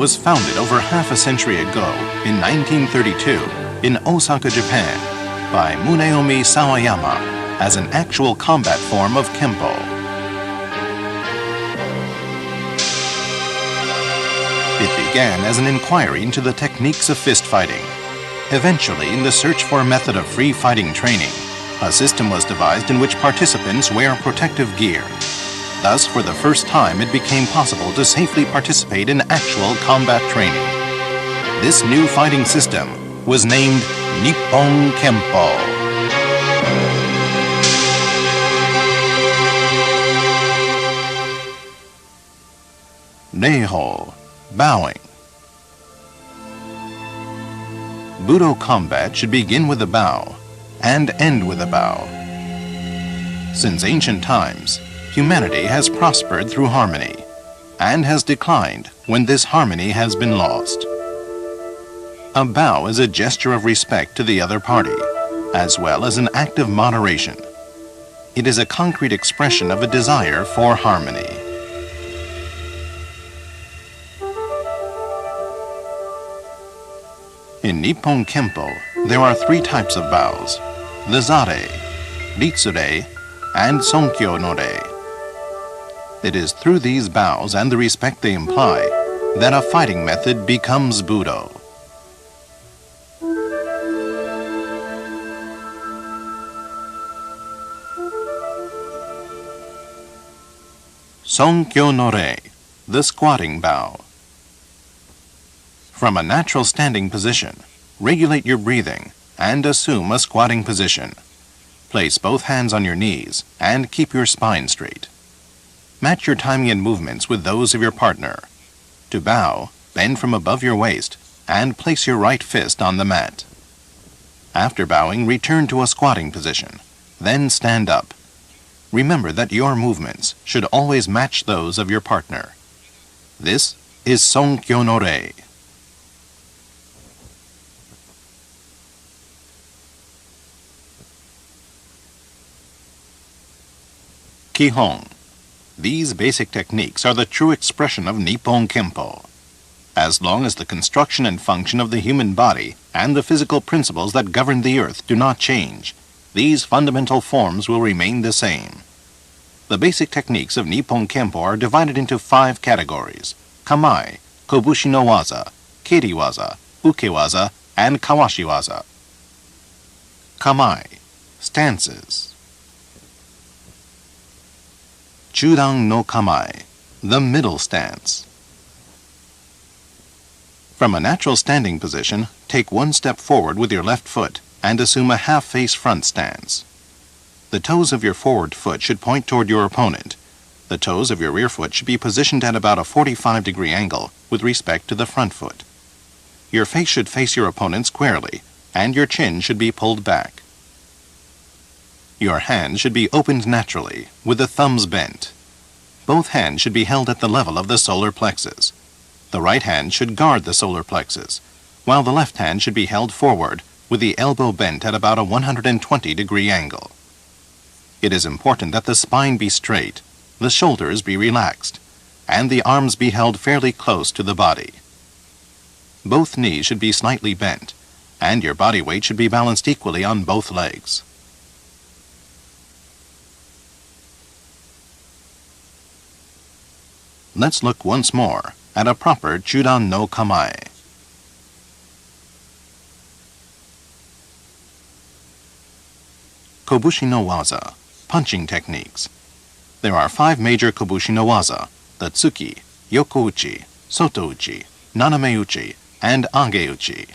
was founded over half a century ago in 1932 in Osaka, Japan by Muneomi Sawayama as an actual combat form of Kempo. It began as an inquiry into the techniques of fist fighting. Eventually, in the search for a method of free fighting training, a system was devised in which participants wear protective gear. Thus, for the first time, it became possible to safely participate in actual combat training. This new fighting system was named Nippon Kempo. Reiho, bowing. Budo combat should begin with a bow and end with a bow. Since ancient times, humanity has prospered through harmony and has declined when this harmony has been lost. A bow is a gesture of respect to the other party, as well as an act of moderation. It is a concrete expression of a desire for harmony. In Nippon Kempo, there are three types of bows: the zare, ritsure, and sonkyo no rei. It is through these bows and the respect they imply that a fighting method becomes Budo. Sonkyo no rei, the squatting bow. From a natural standing position, regulate your breathing and assume a squatting position. Place both hands on your knees and keep your spine straight. Match your timing and movements with those of your partner. To bow, bend from above your waist and place your right fist on the mat. After bowing, return to a squatting position. Then stand up. Remember that your movements should always match those of your partner. This is Sonkyo no rei. Kihon. These basic techniques are the true expression of Nippon Kempo. As long as the construction and function of the human body and the physical principles that govern the earth do not change, these fundamental forms will remain the same. The basic techniques of Nippon Kempo are divided into 5 categories: kamae, kobushi no waza, keri-waza, uke-waza, and kawashi-waza. Kamae, stances. Chudan no kamae, the middle stance. From a natural standing position, take one step forward with your left foot and assume a half-face front stance. The toes of your forward foot should point toward your opponent. The toes of your rear foot should be positioned at about a 45-degree angle with respect to the front foot. Your face should face your opponent squarely, and your chin should be pulled back. Your hands should be opened naturally, with the thumbs bent. Both hands should be held at the level of the solar plexus. The right hand should guard the solar plexus, while the left hand should be held forward, with the elbow bent at about a 120-degree angle. It is important that the spine be straight, the shoulders be relaxed, and the arms be held fairly close to the body. Both knees should be slightly bent, and your body weight should be balanced equally on both legs. Let's look once more at a proper Chudan no kamae. Kobushi no waza, punching techniques. There are 5 major kobushi no waza: the tsuki, yokouchi, sotouchi, nanameuchi, and ageuchi.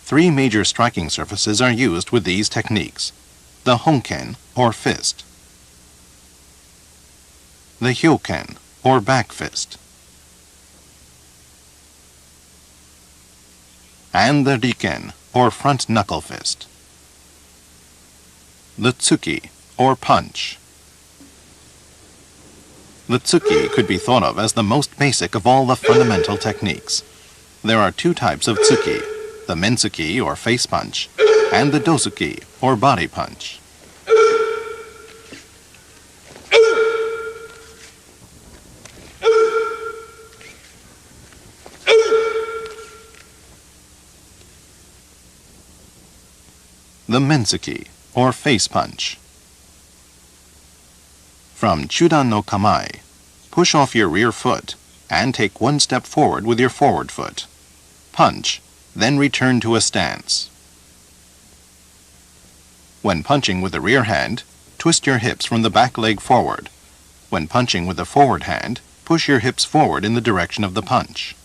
3 major striking surfaces are used with these techniques: the honken, or fist, the hyoken, or back fist, and the riken, or front knuckle fist. The tsuki, or punch. The tsuki could be thought of as the most basic of all the fundamental techniques. There are 2 types of tsuki: the mentsuki, or face punch, and the dosuki, or body punch. The mensuki, or face punch. From Chudan no Kamae, push off your rear foot and take one step forward with your forward foot. Punch, then return to a stance. When punching with the rear hand, twist your hips from the back leg forward. When punching with the forward hand, push your hips forward in the direction of the punch.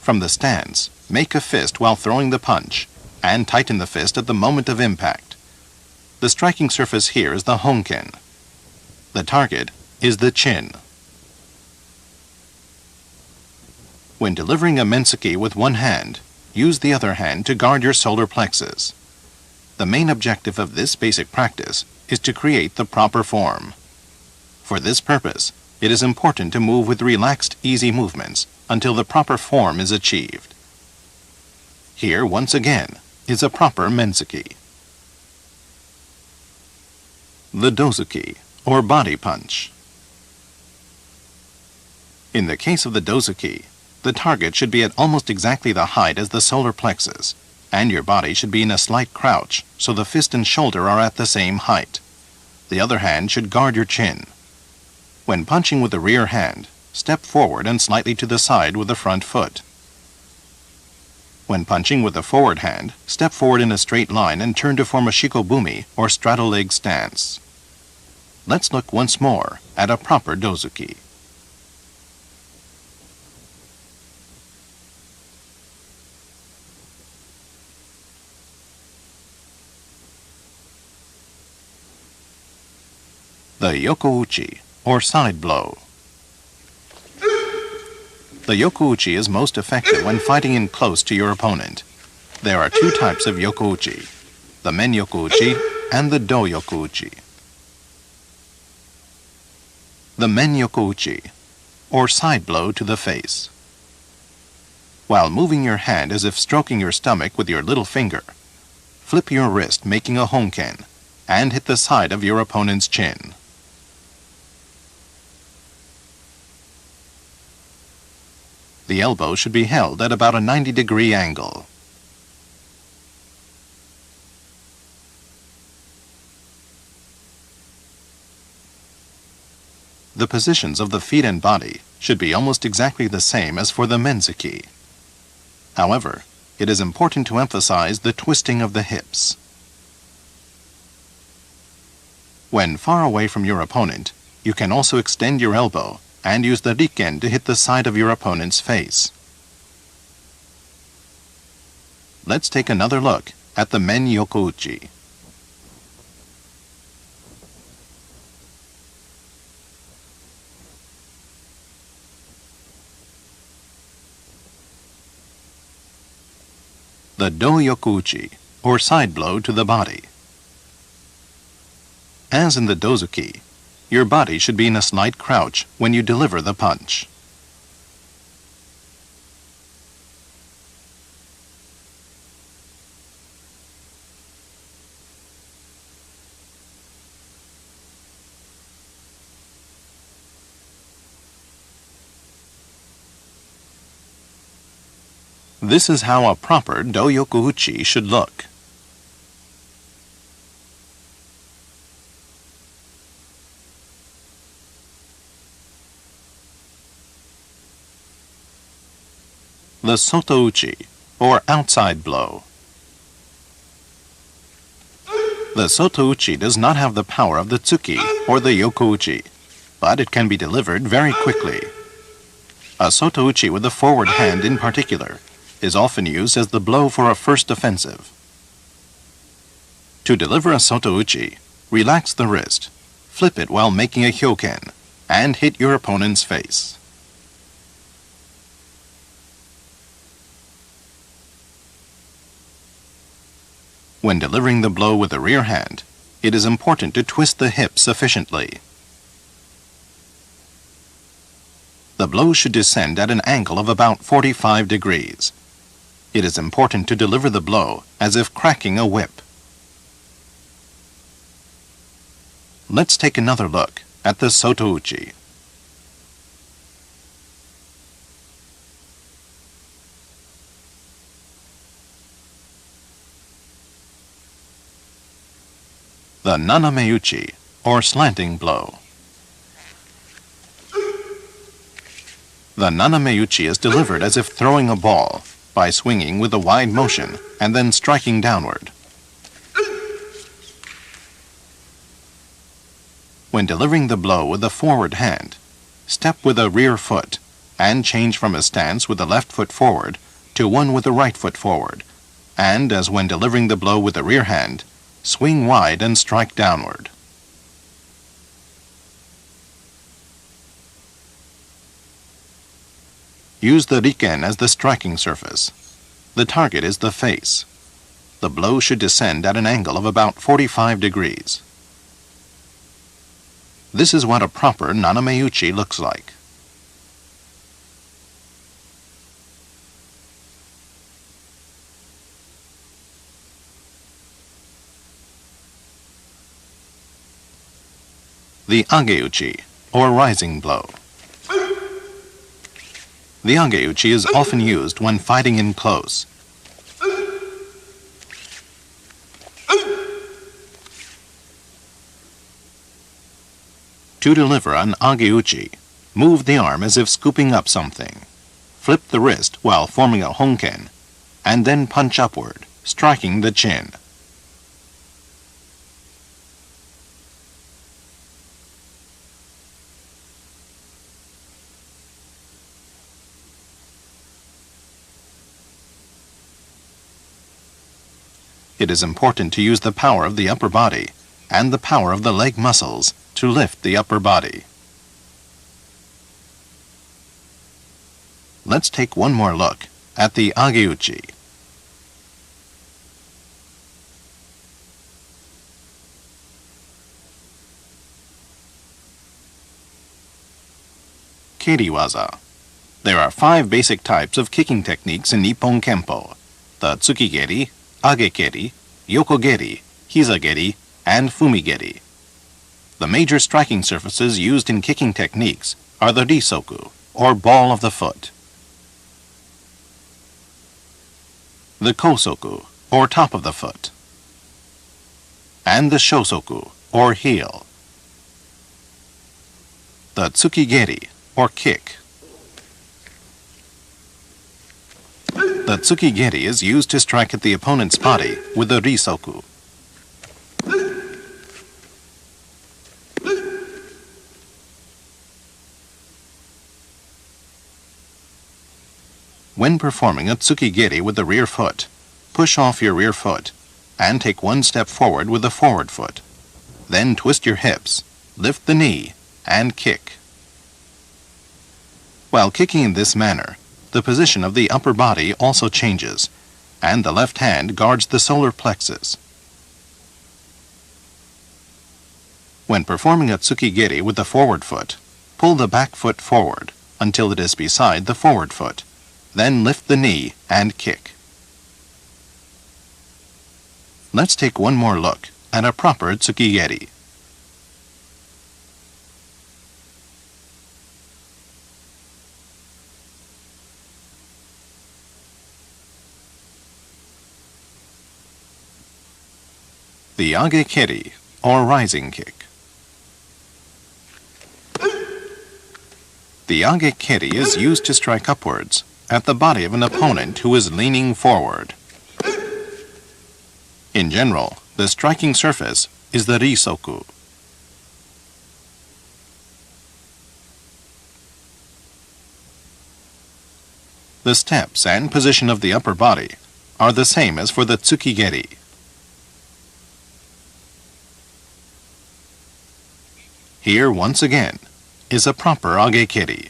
From the stance, make a fist while throwing the punch and tighten the fist at the moment of impact. The striking surface here is the honken. The target is the chin. When delivering a mensuki with one hand, use the other hand to guard your solar plexus. The main objective of this basic practice is to create the proper form. For this purpose, it is important to move with relaxed, easy movements until the proper form is achieved. Here, once again, is a proper mensuki. The dozuki, or body punch. In the case of the dozuki, the target should be at almost exactly the height as the solar plexus, and your body should be in a slight crouch so the fist and shoulder are at the same height. The other hand should guard your chin. When punching with the rear hand, step forward and slightly to the side with the front foot. When punching with the forward hand, step forward in a straight line and turn to form a shikobumi, or straddle leg stance. Let's look once more at a proper dozuki. The yokouchi, or side blow. The yokouchi is most effective when fighting in close to your opponent. There are two types of yokouchi, the men yokouchi and the do yokouchi. The men yokouchi, or side blow to the face. While moving your hand as if stroking your stomach with your little finger, flip your wrist making a honken and hit the side of your opponent's chin. The elbow should be held at about a 90-degree angle. The positions of the feet and body should be almost exactly the same as for the mensuki. However, it is important to emphasize the twisting of the hips. When far away from your opponent, you can also extend your elbow and use the riken to hit the side of your opponent's face. Let's take another look at the men yokouchi. The do yokouchi, or side blow to the body. As in the dozuki, your body should be in a slight crouch when you deliver the punch. This is how a proper do yokouchi should look. The sotouchi, or outside blow. The sotouchi does not have the power of the tsuki, or the yokouchi, but it can be delivered very quickly. A sotouchi with the forward hand in particular is often used as the blow for a first offensive. To deliver a sotouchi, relax the wrist, flip it while making a hyoken, and hit your opponent's face. When delivering the blow with the rear hand, it is important to twist the hip sufficiently. The blow should descend at an angle of about 45 degrees. It is important to deliver the blow as if cracking a whip. Let's take another look at the sotouchi. The nanameuchi, or slanting blow. The nanameuchi is delivered as if throwing a ball, by swinging with a wide motion and then striking downward. When delivering the blow with the forward hand, step with a rear foot and change from a stance with the left foot forward to one with the right foot forward, and as when delivering the blow with the rear hand, swing wide and strike downward. Use the riken as the striking surface. The target is the face. The blow should descend at an angle of about 45 degrees. This is what a proper nanameuchi looks like. The ageuchi, or rising blow. The ageuchi is often used when fighting in close. To deliver an ageuchi, move the arm as if scooping up something. Flip the wrist while forming a honken, and then punch upward, striking the chin. It is important to use the power of the upper body and the power of the leg muscles to lift the upper body. Let's take one more look at the ageuchi. Keriwaza. There are 5 basic types of kicking techniques in Nippon Kempo: the tsukigeri, agekeri, yokogeri, hizageri, and fumigeri. The major striking surfaces used in kicking techniques are the risoku, or ball of the foot, the kosoku, or top of the foot, and the shosoku, or heel. The tsukigeri, or kick. The tsukigeri is used to strike at the opponent's body with the risoku. When performing a tsukigeri with the rear foot, push off your rear foot and take one step forward with the forward foot. Then twist your hips, lift the knee, and kick. While kicking in this manner, the position of the upper body also changes, and the left hand guards the solar plexus. When performing a tsukigeri with the forward foot, pull the back foot forward until it is beside the forward foot. Then lift the knee and kick. Let's take one more look at a proper tsukigeri. The agekeri, or rising kick. The agekeri is used to strike upwards at the body of an opponent who is leaning forward. In general, the striking surface is the risoku. The steps and position of the upper body are the same as for the tsukigeri. Here, once again, is a proper agekeri.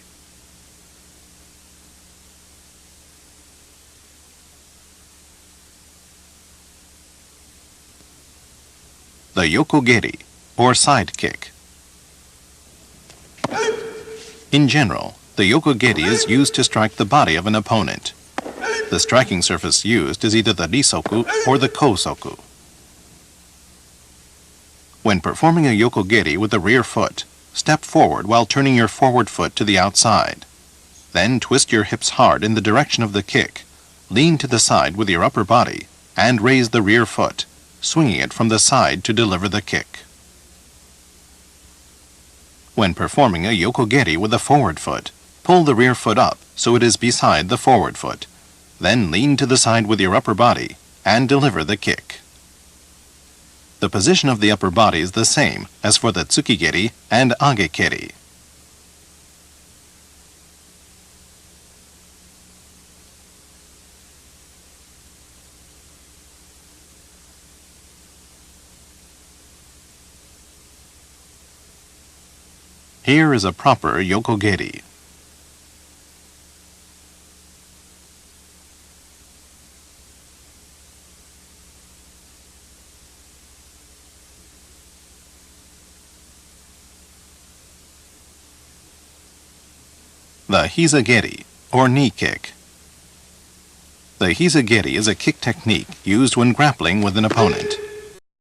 The yokogeri, or side kick. In general, the yokogeri is used to strike the body of an opponent. The striking surface used is either the risoku or the kosoku. When performing a yokogeri with the rear foot, step forward while turning your forward foot to the outside. Then twist your hips hard in the direction of the kick, lean to the side with your upper body, and raise the rear foot, swinging it from the side to deliver the kick. When performing a yokogeri with the forward foot, pull the rear foot up so it is beside the forward foot. Then lean to the side with your upper body and deliver the kick. The position of the upper body is the same as for the tsukigeri and agekeri. Here is a proper yokogeri. The hizageri, or knee kick. The hizageri is a kick technique used when grappling with an opponent.